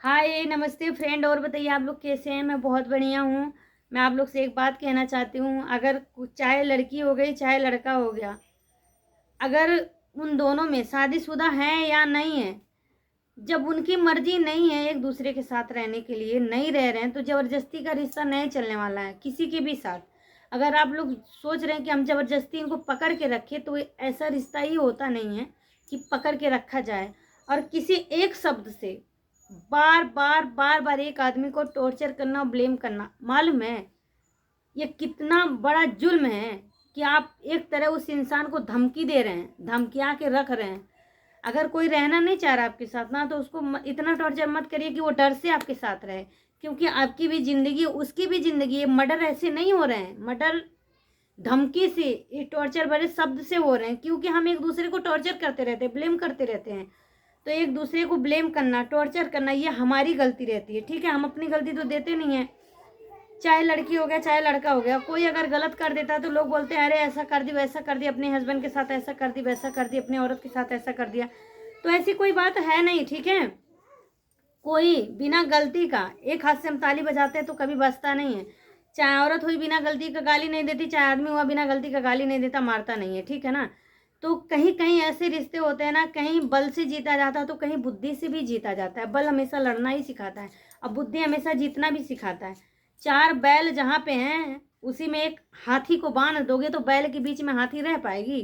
हाय नमस्ते फ्रेंड। और बताइए आप लोग कैसे हैं। मैं बहुत बढ़िया हूँ। मैं आप लोग से एक बात कहना चाहती हूँ। अगर चाहे लड़की हो गई चाहे लड़का हो गया, अगर उन दोनों में शादीशुदा है या नहीं है, जब उनकी मर्जी नहीं है एक दूसरे के साथ रहने के लिए, नहीं रह रहे हैं, तो ज़बरदस्ती का रिश्ता नहीं चलने वाला है किसी के भी साथ। अगर आप लोग सोच रहे हैं कि हम ज़बरदस्ती इनको पकड़ के रखें, तो ऐसा रिश्ता ही होता नहीं है कि पकड़ के रखा जाए। और किसी एक शब्द से बार बार बार बार एक आदमी को टॉर्चर करना, ब्लेम करना, मालूम है ये कितना बड़ा जुल्म है कि आप एक तरह उस इंसान को धमकी दे रहे हैं, धमकिया के रख रहे हैं। अगर कोई रहना नहीं चाह रहा आपके साथ ना, तो उसको इतना टॉर्चर मत करिए कि वो डर से आपके साथ रहे, क्योंकि आपकी भी जिंदगी उसकी भी जिंदगी है। मर्डर ऐसे नहीं हो रहे हैं, मर्डर धमकी से, ये टॉर्चर भरे शब्द से हो रहे हैं, क्योंकि हम एक दूसरे को टॉर्चर करते रहते हैं, ब्लेम करते रहते हैं। तो एक दूसरे को ब्लेम करना, टॉर्चर करना, ये हमारी गलती रहती है। ठीक है, हम अपनी गलती तो देते नहीं है। चाहे लड़की हो गया चाहे लड़का हो गया, कोई अगर गलत कर देता है तो लोग बोलते हैं अरे ऐसा कर दी वैसा कर दिया, अपने हस्बैंड के साथ ऐसा कर दी वैसा कर दी, अपने औरत के साथ ऐसा कर दिया। तो ऐसी कोई बात है नहीं। ठीक है, कोई बिना गलती का, एक हाथ से हम ताली बजाते हैं तो कभी बजता नहीं है। चाहे औरत हुई बिना गलती का गाली नहीं देती, चाहे आदमी हुआ बिना गलती का गाली नहीं देता, मारता नहीं है। ठीक है ना। तो कहीं कहीं ऐसे रिश्ते होते हैं ना, कहीं बल से जीता जाता है तो कहीं बुद्धि से भी जीता जाता है। बल हमेशा लड़ना ही सिखाता है और बुद्धि हमेशा जीतना भी सिखाता है। चार बैल जहाँ पे हैं उसी में एक हाथी को बांध दोगे तो बैल के बीच में हाथी रह पाएगी?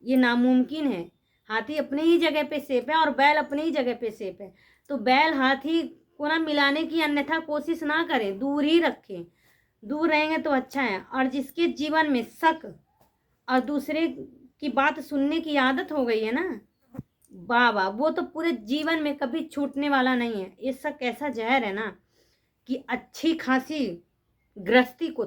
ये नामुमकिन है। हाथी अपनी ही जगह पे सेफ है और बैल अपनी ही जगह पे सेफ है। तो बैल हाथी को ना मिलाने की अन्यथा कोशिश ना करें, दूर ही रखें। दूर रहेंगे तो अच्छा है। और जिसके जीवन में शक और दूसरे की बात सुनने की आदत हो गई है ना, वाह वाह, वो तो पूरे जीवन में कभी छूटने वाला नहीं है। ये शक ऐसा जहर है ना कि अच्छी खासी गृहस्थी को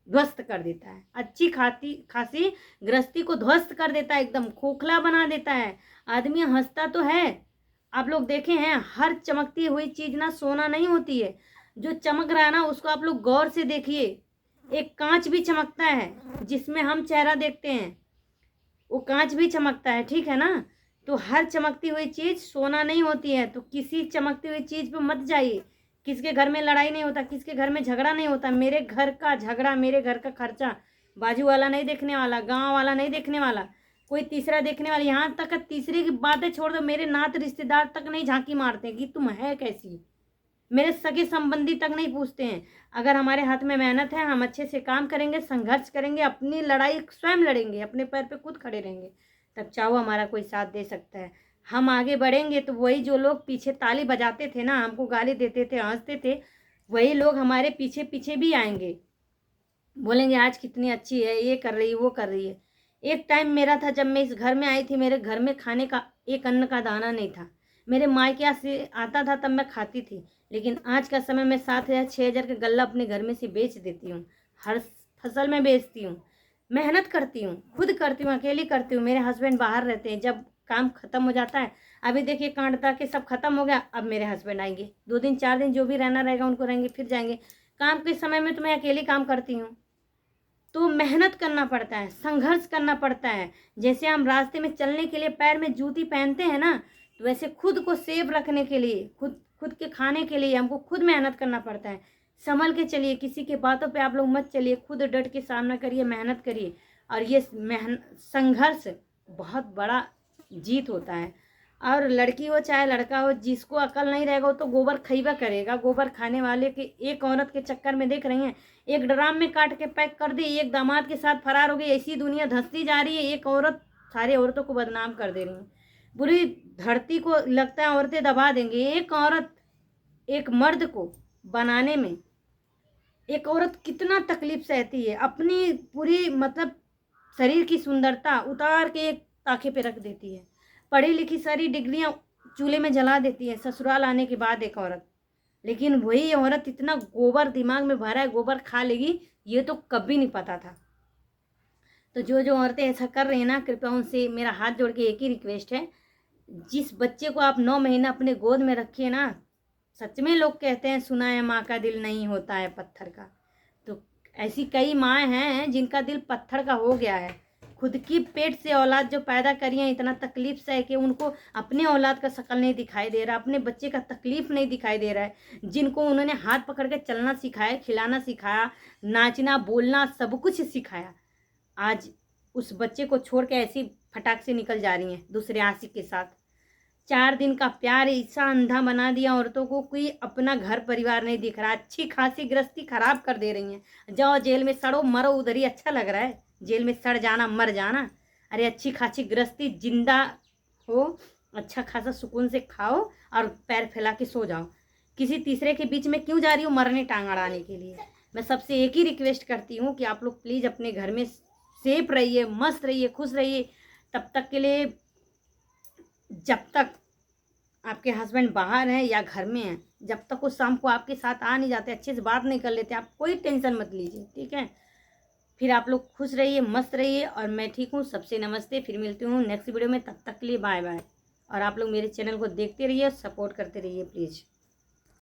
ध्वस्त कर देता है। अच्छी खाती खासी गृहस्थी को ध्वस्त कर देता है, एकदम खोखला बना देता है। आदमी हंसता तो है, आप लोग देखे हैं, हर चमकती हुई चीज ना सोना नहीं होती है। जो चमक रहा है ना उसको आप लोग गौर से देखिए। एक कांच भी चमकता है जिसमें हम चेहरा देखते हैं, वो कांच भी चमकता है। ठीक है ना। तो हर चमकती हुई चीज सोना नहीं होती है। तो किसी चमकती हुई चीज पे मत जाइए। किसके घर में लड़ाई नहीं होता, किसके घर में झगड़ा नहीं होता। मेरे घर का झगड़ा, मेरे घर का खर्चा बाजू वाला नहीं देखने वाला, गांव वाला नहीं देखने वाला, कोई तीसरा देखने वाला। यहाँ तक तीसरे की बातें छोड़ दो, मेरे नात रिश्तेदार तक नहीं झांकी मारते कि तुम है कैसी। मेरे सगे संबंधी तक नहीं पूछते हैं। अगर हमारे हाथ में मेहनत है, हम अच्छे से काम करेंगे, संघर्ष करेंगे, अपनी लड़ाई स्वयं लड़ेंगे, अपने पैर पे खुद खड़े रहेंगे, तब चाहो हमारा कोई साथ दे सकता है। हम आगे बढ़ेंगे तो वही जो लोग पीछे ताली बजाते थे ना, हमको गाली देते थे, हंसते थे, वही लोग हमारे पीछे पीछे भी आएंगे, बोलेंगे आज कितनी अच्छी है, ये कर रही है वो कर रही है। एक टाइम मेरा था जब मैं इस घर में आई थी, मेरे घर में खाने का एक अन्न का दाना नहीं था। मेरे मायके यहाँ से आता था तब मैं खाती थी, लेकिन आज का समय में 7,000 6,000 का गल्ला अपने घर में से बेच देती हूँ। हर फसल में बेचती हूँ, मेहनत करती हूँ, खुद करती हूँ, अकेली करती हूँ। मेरे हस्बैंड बाहर रहते हैं, जब काम खत्म हो जाता है, अभी देखिए कांटता के सब खत्म हो गया, अब मेरे हस्बैंड आएंगे 2 दिन 4 दिन, जो भी रहना रहेगा उनको रहेंगे, फिर जाएंगे। काम के समय में तो मैं अकेली काम करती हूँ। तो मेहनत करना पड़ता है, संघर्ष करना पड़ता है। जैसे हम रास्ते में चलने के लिए पैर में जूती पहनते हैं ना, तो वैसे खुद को सेफ रखने के लिए, खुद खुद के खाने के लिए हमको खुद मेहनत करना पड़ता है। संभल के चलिए, किसी के बातों पे आप लोग मत चलिए, खुद डट के सामना करिए, मेहनत करिए। और ये संघर्ष बहुत बड़ा जीत होता है। और लड़की हो चाहे लड़का हो, जिसको अकल नहीं रहेगा वो तो गोबर खइबा करेगा। गोबर खाने वाले के एक औरत के चक्कर में देख रही हैं, एक ड्राम में काट के पैक कर दी, एक दामाद के साथ फरार हो गई। ऐसी दुनिया धंसती जा रही है, एक औरत सारी औरतों को बदनाम कर दे रही है। पूरी धरती को लगता है औरतें दबा देंगी। एक औरत एक मर्द को बनाने में एक औरत कितना तकलीफ सहती है, अपनी पूरी मतलब शरीर की सुंदरता उतार के एक ताखे पे रख देती है, पढ़ी लिखी सारी डिग्रियां चूल्हे में जला देती है ससुराल आने के बाद एक औरत। लेकिन वही औरत इतना गोबर दिमाग में भरा है, गोबर खा लेगी, ये तो कभी नहीं पता था। तो जो जो औरतें ऐसा कर रही हैं ना, कृपया उनसे मेरा हाथ जोड़ के एक ही रिक्वेस्ट है, जिस बच्चे को आप 9 महीना अपने गोद में रखिए ना, सच में लोग कहते हैं सुना है माँ का दिल नहीं होता है पत्थर का। तो ऐसी कई माँ हैं जिनका दिल पत्थर का हो गया है। खुद की पेट से औलाद जो पैदा करी है, इतना तकलीफ सह के, उनको अपने औलाद का शक्ल नहीं दिखाई दे रहा, अपने बच्चे का तकलीफ नहीं दिखाई दे रहा है, जिनको उन्होंने हाथ पकड़ के चलना सिखाया, खिलाना सिखाया, नाचना बोलना सब कुछ सिखाया, आज उस बच्चे को छोड़ के ऐसी फटाक से निकल जा रही हैं दूसरे आशिक के साथ। 4 दिन का प्यार ऐसा अंधा बना दिया औरतों को, कोई अपना घर परिवार नहीं दिख रहा, अच्छी खासी गृहस्थी खराब कर दे रही हैं। जाओ जेल में सड़ो मरो, उधर ही अच्छा लग रहा है, जेल में सड़ जाना मर जाना। अरे अच्छी खासी गृहस्थी, जिंदा हो, अच्छा खासा सुकून से खाओ और पैर फैला के सो जाओ। किसी तीसरे के बीच में क्यों जा रही हो मरने टांग अड़ाने के लिए। मैं सबसे एक ही रिक्वेस्ट करती हूँ कि आप लोग प्लीज़ अपने घर में सेफ रहिए, मस्त रहिए, खुश रहिए। तब तक के लिए, जब तक आपके हस्बैंड बाहर हैं या घर में हैं, जब तक वो शाम को आपके साथ आ नहीं जाते, अच्छे से बात नहीं कर लेते, आप कोई टेंशन मत लीजिए, ठीक है। फिर आप लोग खुश रहिए, मस्त रहिए, और मैं ठीक हूँ। सबसे नमस्ते, फिर मिलती हूँ नेक्स्ट वीडियो में, तब तक के लिए बाय बाय। और आप लोग मेरे चैनल को देखते रहिए, सपोर्ट करते रहिए प्लीज़।